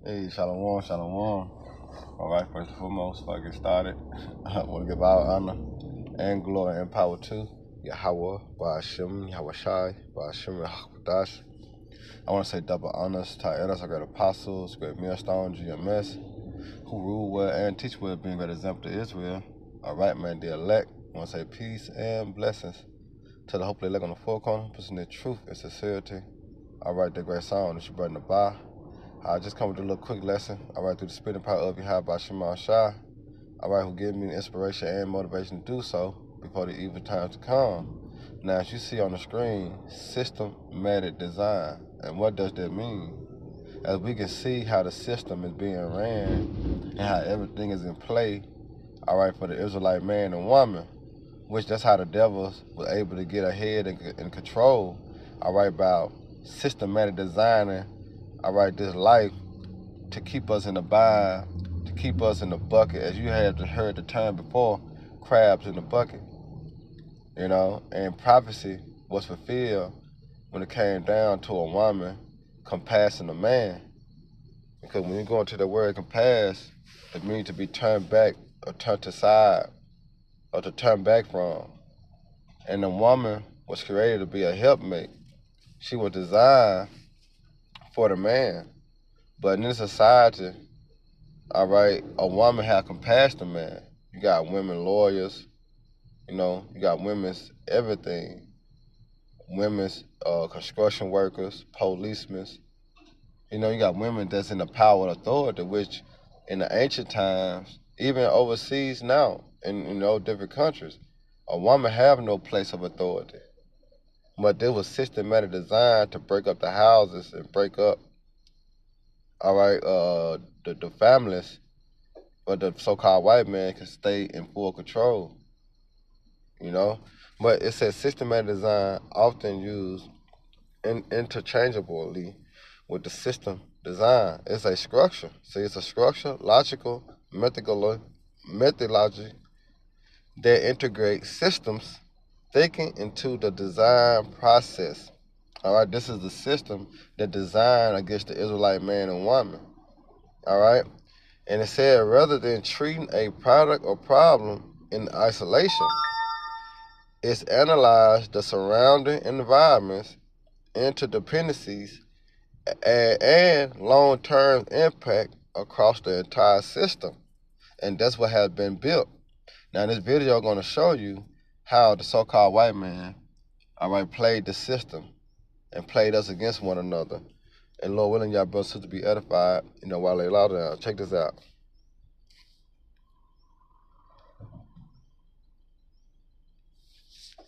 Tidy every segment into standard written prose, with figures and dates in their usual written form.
Hey, Shalom, Shalom. All right, first and foremost, before I get started, I want to give all honor and glory and power to Yahweh, Ba'ashem, Yahweh Shai, Ba'ashem, Yahweh. I want to say double honors to our elders, our great apostles, great millstone, GMS, who rule well and teach well, being great example to Israel. All right, man, the elect. I want to say peace and blessings to the hopefully elect on the four corner, presenting the truth and sincerity. All right, the great song that you brought in the bar. I just come with a little quick lesson. All right, through the spitting power of Yahweh Shema Shai. All right, who gave me the inspiration and motivation to do so before the evil times to come. Now, as you see on the screen, systematic design. And what does that mean? As we can see how the system is being ran and how everything is in play, all right, for the Israelite man and woman, which that's how the devils were able to get ahead and control, all right, by systematic designing, all right, this life to keep us in the bind, to keep us in the bucket, as you had heard the term before, crabs in the bucket, you know, and prophecy was fulfilled when it came down to a woman compassing a man. Because when you go into the word compass, it means to be turned back or turned aside or to turn back from. And the woman was created to be a helpmate. She was designed for the man. But in this society, all right, a woman had compassed a man. You got women lawyers, you know, you got women's everything. Women's construction workers, policemen. You know, you got women that's in the power and authority, which in the ancient times, even overseas now, in different countries, a woman have no place of authority. But there was systematic design to break up the houses and break up, all right, the families, but the so-called white man can stay in full control, you know? But it says systematic design often used interchangeably with the system design. It's a structure. See, it's a structure, logical, methodology that integrates systems thinking into the design process. All right, this is the system that designed against the Israelite man and woman. All right, and it said rather than treating a product or problem in isolation, it's analyzed the surrounding environments, interdependencies, and long-term impact across the entire system. And that's what has been built. Now, in this video, I'm going to show you how the so-called white man, all right, played the system and played us against one another. And Lord willing, y'all brothers to be edified, you know, while they allow down. Check this out.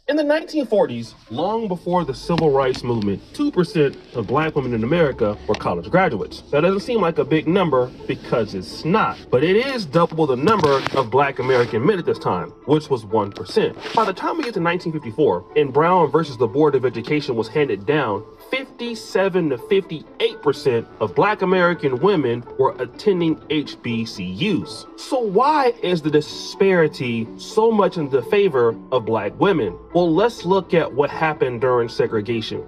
In the 1940s, long before the civil rights movement, 2% of black women in America were college graduates. That doesn't seem like a big number because it's not, but it is double the number of black American men at this time, which was 1%. By the time we get to 1954, and Brown versus the Board of Education was handed down, 57 to 58% of black American women were attending HBCUs. So why is the disparity so much in the favor of black women? Well, let's look at what happened during segregation.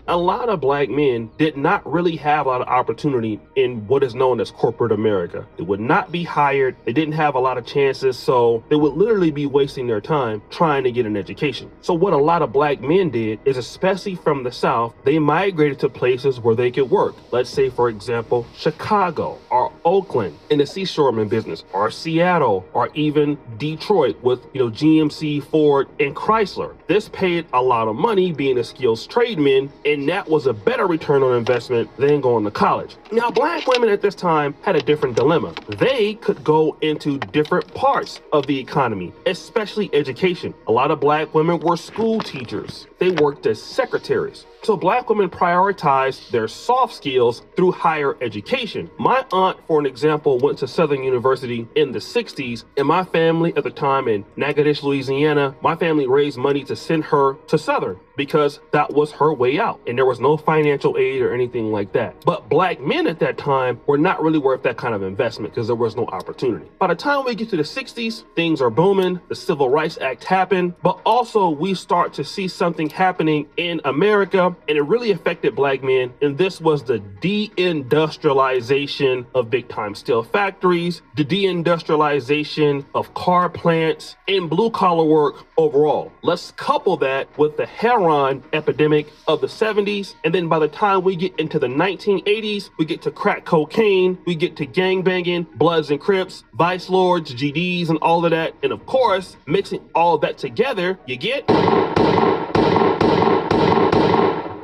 A lot of black men did not really have a lot of opportunity in what is known as corporate America. They would not be hired, they didn't have a lot of chances, so they would literally be wasting their time trying to get an education. So what a lot of black men did is, especially from the South, they migrated to places where they could work. Let's say, for example, Chicago or Oakland in the seashoreman business, or Seattle, or even Detroit with, GMC, Ford, and Chrysler. This paid a lot of money being a skilled tradesman, and that was a better return on investment than going to college. Now, black women at this time had a different dilemma. They could go into different parts of the economy, especially education. A lot of black women were school teachers. They worked as secretaries. So black women prioritized their soft skills through higher education. My aunt, for an example, went to Southern University in the 60s, and my family at the time in Natchitoches, Louisiana, my family raised money to send her to Southern. because that was her way out, and there was no financial aid or anything like that. But black men at that time were not really worth that kind of investment because there was no opportunity. By the time we get to the 60s, things are booming, the Civil Rights Act happened, but also we start to see something happening in America, and it really affected black men, and this was the deindustrialization of big time steel factories, the deindustrialization of car plants, and blue collar work overall. Let's couple that with the heroin epidemic of the 70s, and then by the time we get into the 1980s, we get to crack cocaine, we get to gangbanging, Bloods and Crips, Vice Lords, GDs, and all of that. And of course, mixing all of that together, you get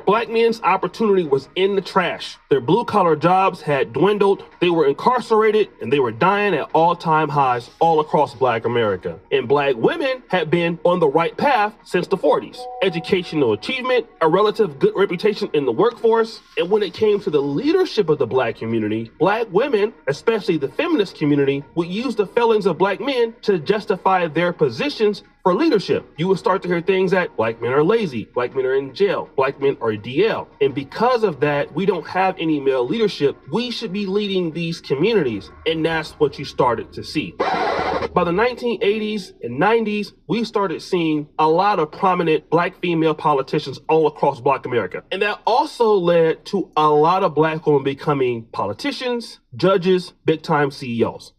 black men's opportunity was in the trash. Their blue-collar jobs had dwindled, they were incarcerated, and they were dying at all-time highs all across black America. And black women had been on the right path since the 40s. Educational achievement, a relative good reputation in the workforce, and when it came to the leadership of the black community, black women, especially the feminist community, would use the failings of black men to justify their positions for leadership. You will start to hear things that black men are lazy, black men are in jail, black men are DL. And because of that, we don't have any male leadership. We should be leading these communities. And that's what you started to see. By the 1980s and 90s, we started seeing a lot of prominent black female politicians all across black America. And that also led to a lot of black women becoming politicians, judges, big time CEOs.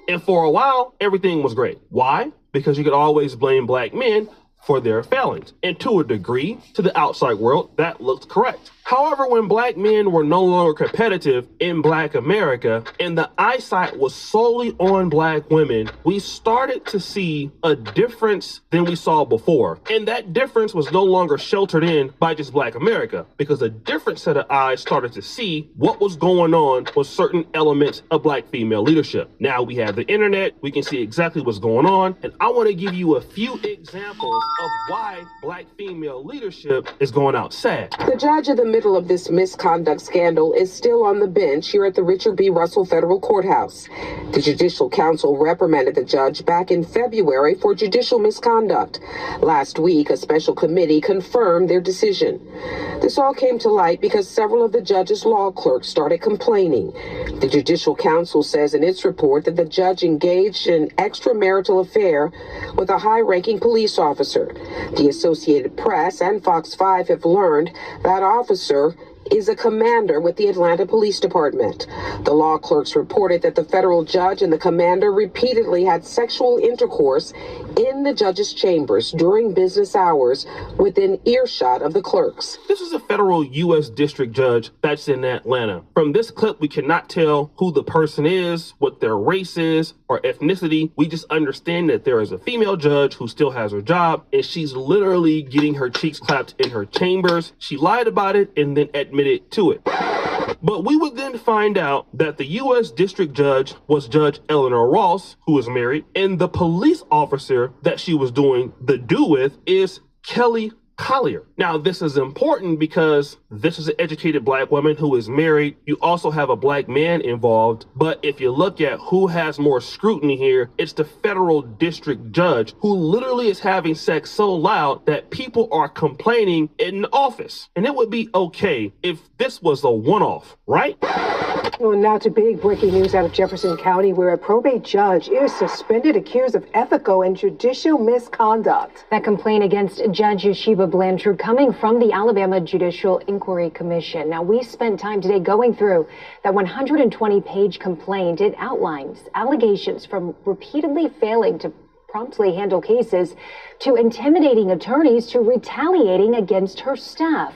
And for a while, everything was great. Why? Because you could always blame black men for their failings. And to a degree, to the outside world, that looked correct. However, when black men were no longer competitive in black America and the eyesight was solely on black women, we started to see a difference than we saw before. And that difference was no longer sheltered in by just black America, because a different set of eyes started to see what was going on with certain elements of black female leadership. Now we have the internet, we can see exactly what's going on, and I want to give you a few examples of why black female leadership is going out sad. The judge of the middle of this misconduct scandal is still on the bench here at the Richard B. Russell Federal Courthouse. The Judicial Council reprimanded the judge back in February for judicial misconduct. Last week, a special committee confirmed their decision. This all came to light because several of the judge's law clerks started complaining. The Judicial Council says in its report that the judge engaged in an extramarital affair with a high-ranking police officer. The Associated Press and Fox 5 have learned that officer is a commander with the Atlanta Police Department. The law clerks reported that the federal judge and the commander repeatedly had sexual intercourse in the judge's chambers during business hours within earshot of the clerks. This is a federal U.S. district judge that's in Atlanta. From this clip, we cannot tell who the person is, what their race is, or ethnicity. We just understand that there is a female judge who still has her job, and she's literally getting her cheeks clapped in her chambers. She lied about it and then admitted to it. But we would then find out that the U.S. District Judge was Judge Eleanor Ross, who was married, and the police officer that she was doing the do with is Kelly Collier. Now, this is important because this is an educated black woman who is married. You also have a black man involved. But if you look at who has more scrutiny here, it's the federal district judge, who literally is having sex so loud that people are complaining in the office. And it would be okay if this was a one-off, right? Well, now to big breaking news out of Jefferson County, where a probate judge is suspended accused of ethical and judicial misconduct. That complaint against Judge Yeshiba Blanchard coming from the Alabama Judicial Inquiry Commission. Now, we spent time today going through that 120-page complaint. It outlines allegations from repeatedly failing to promptly handle cases, to intimidating attorneys, to retaliating against her staff.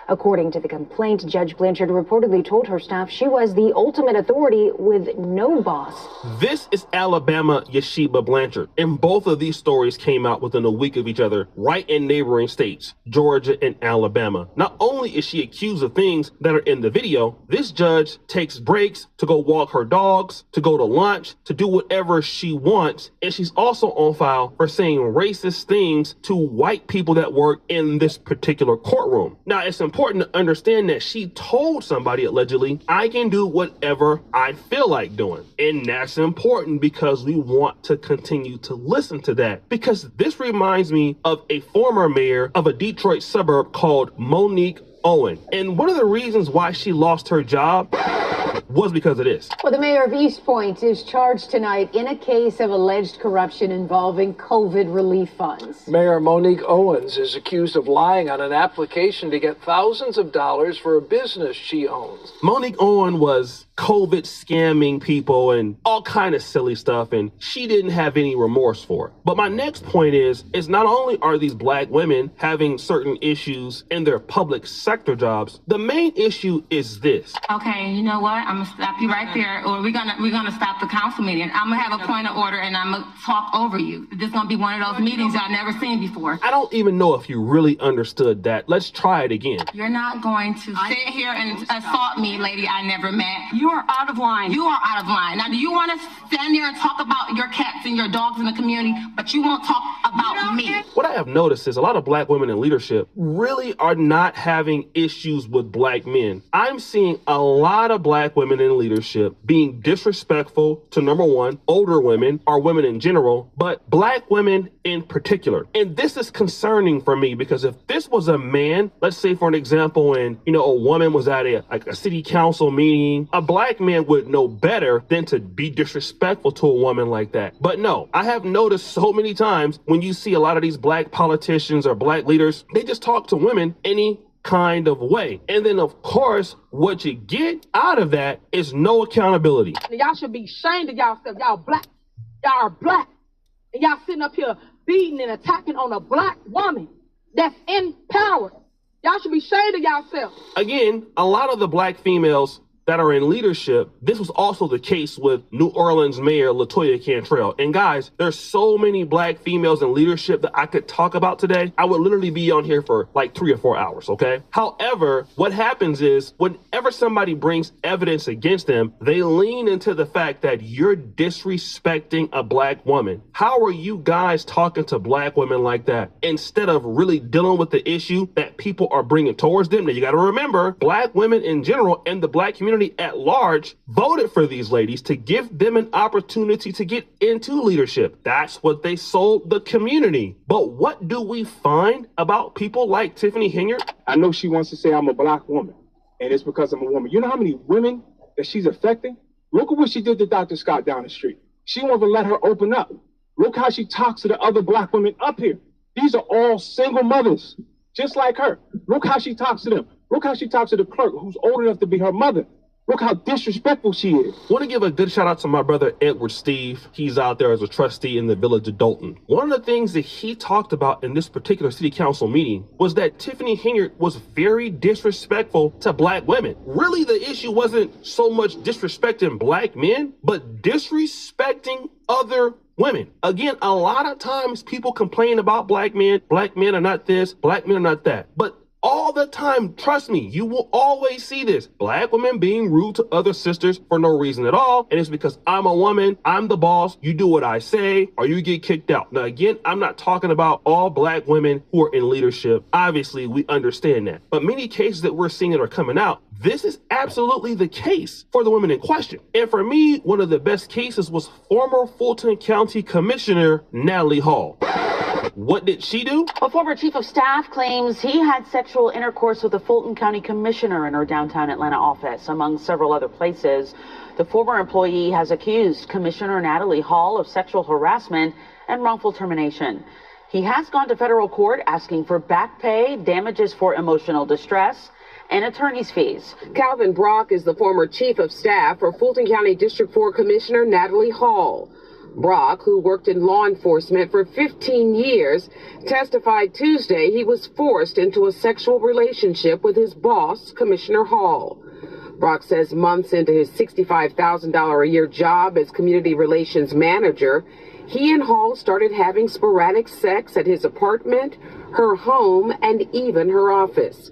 According to the complaint, Judge Blanchard reportedly told her staff she was the ultimate authority with no boss. This is Alabama Yeshiba Blanchard, and both of these stories came out within a week of each other, right in neighboring states, Georgia and Alabama. Not only is she accused of things that are in the video, this judge takes breaks to go walk her dogs, to go to lunch, to do whatever she wants, and she's also on file for saying racist things to white people that work in this particular courtroom. Now, it's important important to understand that she told somebody, allegedly, I can do whatever I feel like doing. And that's important because we want to continue to listen to that. Because this reminds me of a former mayor of a Detroit suburb called Monique Owen. And one of the reasons why she lost her job was because of this. Well, the mayor of East Point is charged tonight in a case of alleged corruption involving COVID relief funds. Mayor Monique Owens is accused of lying on an application to get thousands of dollars for a business she owns. Monique Owen was COVID scamming people and all kind of silly stuff, and she didn't have any remorse for it. But my next point is not only are these black women having certain issues in their public sector jobs, the main issue is this. Okay, you know what? I'm gonna stop you right there, or we're gonna stop the council meeting. I'm gonna have a point of order, and I'm gonna talk over you. This is gonna be one of those meetings y'all never seen before. I don't even know if you really understood that. Let's try it again. You're not going to sit here and assault me, lady I never met. You are out of line. You are out of line. Now, do you want to stand there and talk about your cats and your dogs in the community, but you won't talk about me? What I have noticed is a lot of black women in leadership really are not having issues with black men. I'm seeing a lot of black women in leadership being disrespectful to, number one, older women or women in general, but black women in particular. And this is concerning for me because if this was a man, let's say for an example, and a woman was at a city council meeting, a black man would know better than to be disrespectful to a woman like that. But no, I have noticed so many times when you see a lot of these black politicians or black leaders, they just talk to women any kind of way. And then of course, what you get out of that is no accountability. Y'all should be ashamed of yourself. Y'all black. Y'all are black. And y'all sitting up here beating and attacking on a black woman that's in power. Y'all should be ashamed of yourself. Again, a lot of the black females that are in leadership, this was also the case with New Orleans Mayor LaToya Cantrell. And guys, there's so many black females in leadership that I could talk about today. I would literally be on here for like 3 or 4 hours, okay? However, what happens is whenever somebody brings evidence against them, they lean into the fact that you're disrespecting a black woman. How are you guys talking to black women like that instead of really dealing with the issue that people are bringing towards them? Now, you got to remember, black women in general and the black community at large voted for these ladies to give them an opportunity to get into leadership. That's what they sold the community. But what do we find about people like Tiffany Henyard? I know she wants to say I'm a black woman, and it's because I'm a woman. You know how many women that she's affecting? Look at what she did to Dr. Scott down the street. She won't even let her open up. Look how she talks to the other black women up here. These are all single mothers, just like her. Look how she talks to them. Look how she talks to the clerk who's old enough to be her mother. Look how disrespectful she is. I want to give a good shout out to my brother, Edward Steve. He's out there as a trustee in the village of Dalton. One of the things that he talked about in this particular city council meeting was that Tiffany Henyard was very disrespectful to black women. Really, the issue wasn't so much disrespecting black men, but disrespecting other women. Again, a lot of times people complain about black men are not this, black men are not that. But all the time, trust me, you will always see this. Black women being rude to other sisters for no reason at all. And it's because I'm a woman, I'm the boss, you do what I say, or you get kicked out. Now, again, I'm not talking about all black women who are in leadership. Obviously, we understand that. But many cases that we're seeing that are coming out, this is absolutely the case for the women in question. And for me, one of the best cases was former Fulton County Commissioner Natalie Hall. What did she do? A former chief of staff claims he had sexual intercourse with a Fulton County commissioner in her downtown Atlanta office, among several other places. The former employee has accused Commissioner Natalie Hall of sexual harassment and wrongful termination. He has gone to federal court asking for back pay, damages for emotional distress, and attorney's fees. Calvin Brock is the former chief of staff for Fulton County District 4 Commissioner Natalie Hall. Brock, who worked in law enforcement for 15 years, testified Tuesday he was forced into a sexual relationship with his boss, Commissioner Hall. Brock says months into his $65,000 a year job as community relations manager, he and Hall started having sporadic sex at his apartment, her home, and even her office.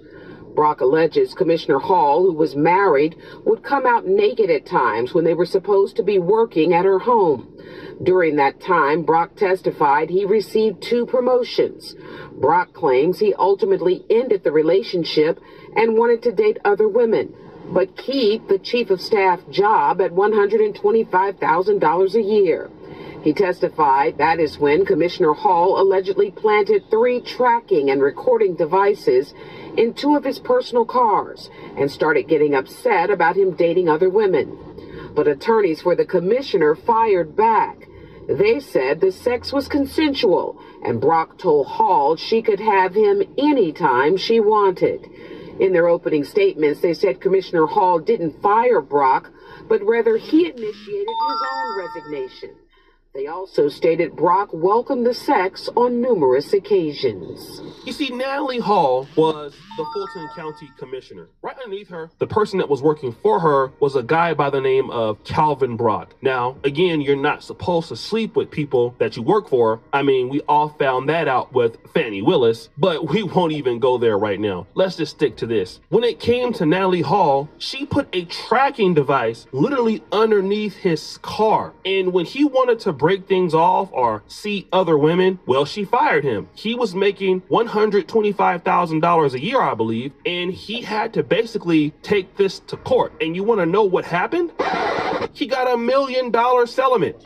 Brock alleges Commissioner Hall, who was married, would come out naked at times when they were supposed to be working at her home. During that time, Brock testified he received 2 promotions. Brock claims he ultimately ended the relationship and wanted to date other women, but keep the chief of staff job at $125,000 a year. He testified that is when Commissioner Hall allegedly planted 3 tracking and recording devices in 2 of his personal cars and started getting upset about him dating other women. But attorneys for the commissioner fired back. They said the sex was consensual, and Brock told Hall she could have him anytime she wanted. In their opening statements, they said Commissioner Hall didn't fire Brock, but rather he initiated his own resignation. They also stated Brock welcomed the sex on numerous occasions. You see, Natalie Hall was the Fulton County Commissioner. Right underneath her, the person that was working for her was a guy by the name of Calvin Brock. Now, again, you're not supposed to sleep with people that you work for. I mean, we all found that out with Fannie Willis, but we won't even go there right now. Let's just stick to this. When it came to Natalie Hall, she put a tracking device literally underneath his car. And when he wanted to break things off or see other women, well, she fired him. He was making $125,000 a year, I believe, and he had to basically take this to court. And you want to know what happened? He got $1 million settlement.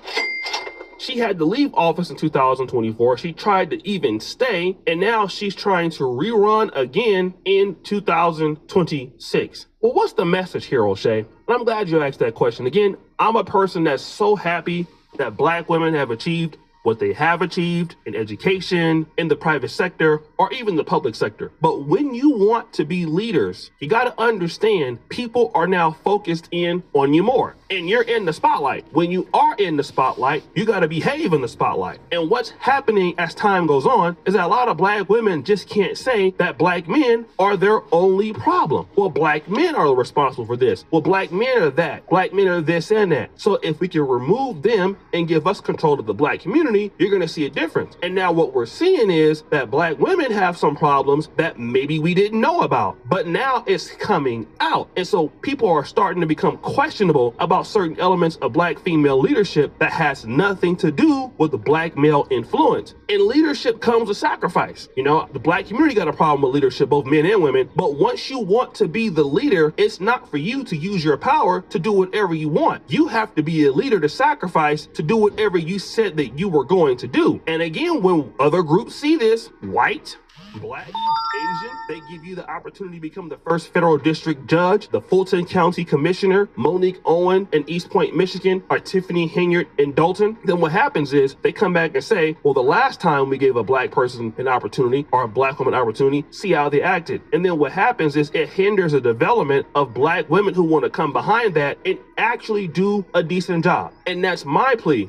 She had to leave office in 2024. She tried to even stay, and now she's trying to rerun again in 2026. Well, what's the message here, O'Shea? And I'm glad you asked that question. Again, I'm a person that's so happy that Black women have achieved what they have achieved in education, in the private sector, or even the public sector. But when you want to be leaders, you got to understand people are now focused in on you more. And you're in the spotlight. When you are in the spotlight, you got to behave in the spotlight. And what's happening as time goes on is that a lot of Black women just can't say that Black men are their only problem. Well, Black men are responsible for this. Well, Black men are that. Black men are this and that. So if we can remove them and give us control of the Black community, you're going to see a difference. And now what we're seeing is that Black women have some problems that maybe we didn't know about, but now it's coming out. And so people are starting to become questionable about certain elements of Black female leadership that has nothing to do with the Black male influence. And leadership comes with sacrifice. You know, the Black community got a problem with leadership, both men and women. But once you want to be the leader, it's not for you to use your power to do whatever you want. You have to be a leader to sacrifice to do whatever you said that you were going to do. And again, when other groups see this, white, Black, Asian, they give you the opportunity to become the first federal district judge, the Fulton County Commissioner, Monique Owen in East Point, Michigan, or Tiffany Henyard in Dalton. Then what happens is they come back and say, well, the last time we gave a Black person an opportunity or a Black woman an opportunity, see how they acted. And then what happens is it hinders the development of Black women who want to come behind that and actually do a decent job. And that's my plea.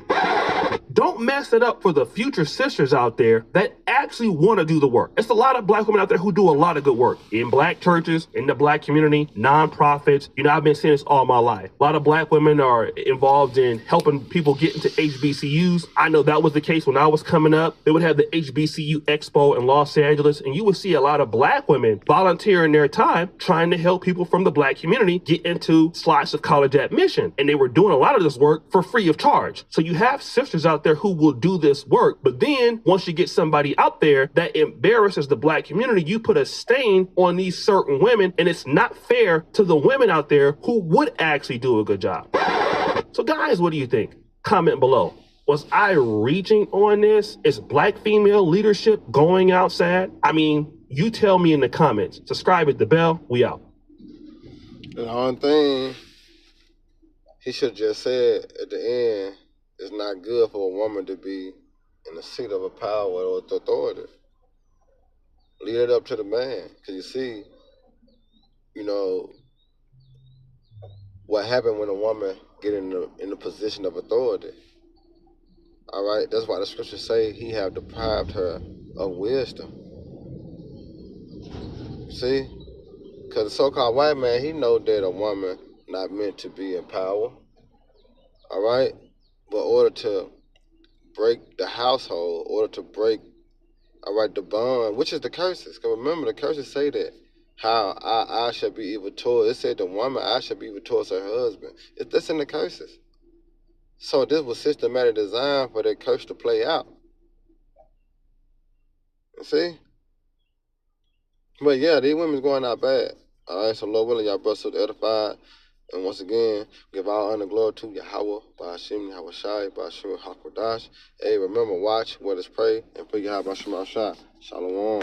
Don't mess it up for the future sisters out there that actually want to do the work. It's a lot of Black women out there who do a lot of good work in Black churches, in the Black community, nonprofits. You know, I've been saying this all my life. A lot of Black women are involved in helping people get into HBCUs. I know that was the case when I was coming up. They would have the HBCU Expo in Los Angeles, and you would see a lot of Black women volunteering their time trying to help people from the Black community get into slots of college admission. And they were doing a lot of this work for free of charge. So you have sisters out there who will do this work. But then once you get somebody out there that embarrasses the Black community, you put a stain on these certain women, and it's not fair to the women out there who would actually do a good job. So guys, what do you think? Comment below. Was I reaching on this? Is Black female leadership going outside? I mean, you tell me in the comments. Subscribe, hit the bell. We out. The only thing he should just said at the end, it's not good for a woman to be in the seat of a power or authority. Leave it up to the man. Because you see, you know, what happened when a woman get in the position of authority. All right? That's why the scriptures say he have deprived her of wisdom. See? Because the so-called white man, he know that a woman not meant to be in power. All right? But in order to break the household, in order to break, all right, the bond, which is the curses. Because remember, the curses say that how I shall be evil towards. It said the woman, I shall be evil towards her husband. That's in the curses. So this was systematic design for that curse to play out. You see? But yeah, these women's going out bad. All right, so Lord willing, y'all brothers are edified. And once again, give all honor and glory to Yahweh, Ba'ashim, Yahweh Shai, Ba'ashim, Hakwadash. Hey, remember, watch, what is pray, and put Yahweh Shema Shah. Shalom.